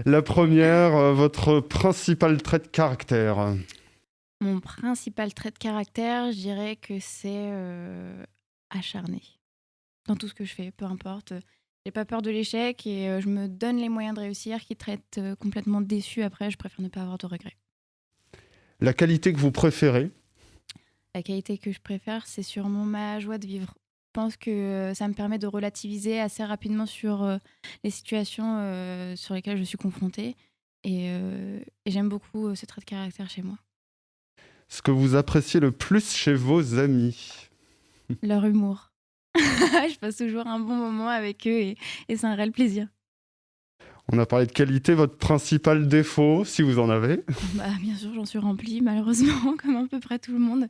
La première, votre principal trait de caractère. Mon principal trait de caractère, je dirais que c'est acharné dans tout ce que je fais, peu importe. J'ai pas peur de l'échec et je me donne les moyens de réussir, quitte à être complètement déçue après, je préfère ne pas avoir de regrets. La qualité que vous préférez. La qualité que je préfère, c'est sûrement ma joie de vivre. Je pense que ça me permet de relativiser assez rapidement sur les situations sur lesquelles je suis confrontée. Et j'aime beaucoup ce trait de caractère chez moi. Ce que vous appréciez le plus chez vos amis. Leur humour. Je passe toujours un bon moment avec eux et c'est un réel plaisir. On a parlé de qualité, votre principal défaut, si vous en avez. Bah, bien sûr, j'en suis remplie, malheureusement, comme à peu près tout le monde.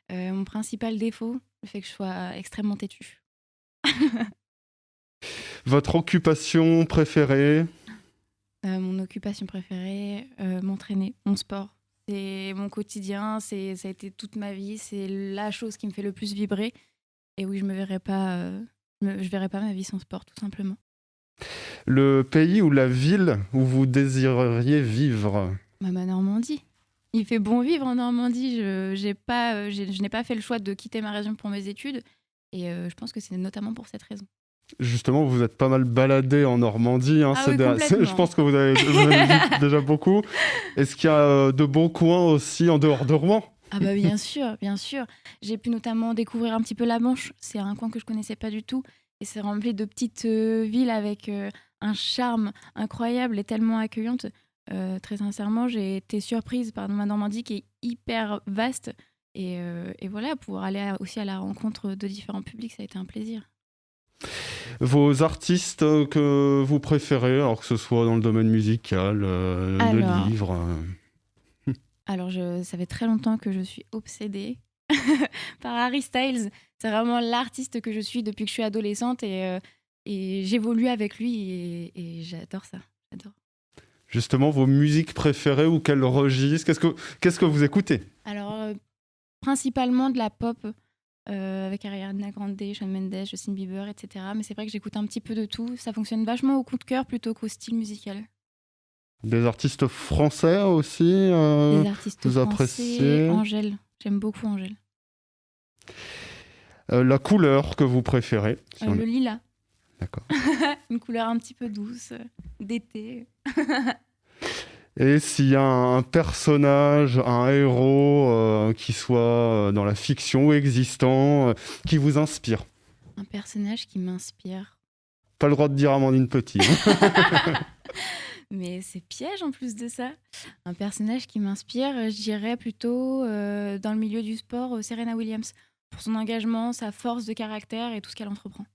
Mon principal défaut, le fait que je sois extrêmement têtue. Votre occupation préférée. Mon occupation préférée, m'entraîner, mon sport. C'est mon quotidien, ça a été toute ma vie, c'est la chose qui me fait le plus vibrer. Et oui, je me verrais pas, je verrais pas ma vie sans sport, tout simplement. Le pays ou la ville où vous désireriez vivre. Ma Normandie. Il fait bon vivre en Normandie. Je n'ai pas fait le choix de quitter ma région pour mes études. Et je pense que c'est notamment pour cette raison. Justement, vous êtes pas mal baladé en Normandie. Ah oui, complètement. Je pense que vous avez vu déjà beaucoup. Est-ce qu'il y a de bons coins aussi en dehors de Rouen? Ah bah bien sûr, bien sûr. J'ai pu notamment découvrir un petit peu la Manche. C'est un coin que je connaissais pas du tout. Et c'est rempli de petites villes avec un charme incroyable et tellement accueillante. Très sincèrement, j'ai été surprise par ma Normandie qui est hyper vaste. Et voilà, pouvoir aller aussi à la rencontre de différents publics, ça a été un plaisir. Vos artistes que vous préférez, alors que ce soit dans le domaine musical, de Alors, livres. ça fait très longtemps que je suis obsédée par Harry Styles. C'est vraiment l'artiste que je suis depuis que je suis adolescente et j'évolue avec lui et j'adore ça. J'adore. Justement, vos musiques préférées ou quel registre? Qu'est-ce que vous écoutez? Alors, principalement de la pop avec Ariana Grande, Shawn Mendes, Justin Bieber, etc. Mais c'est vrai que j'écoute un petit peu de tout. Ça fonctionne vachement au coup de cœur plutôt qu'au style musical. Des artistes français aussi, Les artistes vous français, appréciez? Angèle. J'aime beaucoup Angèle. La couleur que vous préférez? Si on Le est- lilas. D'accord. Une couleur un petit peu douce, d'été. Et s'il y a un personnage, un héros qui soit dans la fiction ou existant, qui vous inspire? Un personnage qui m'inspire. Pas le droit de dire Amandine Petit. Hein. Mais c'est piège en plus de ça. Un personnage qui m'inspire, je dirais plutôt dans le milieu du sport, Serena Williams. Pour son engagement, sa force de caractère et tout ce qu'elle entreprend.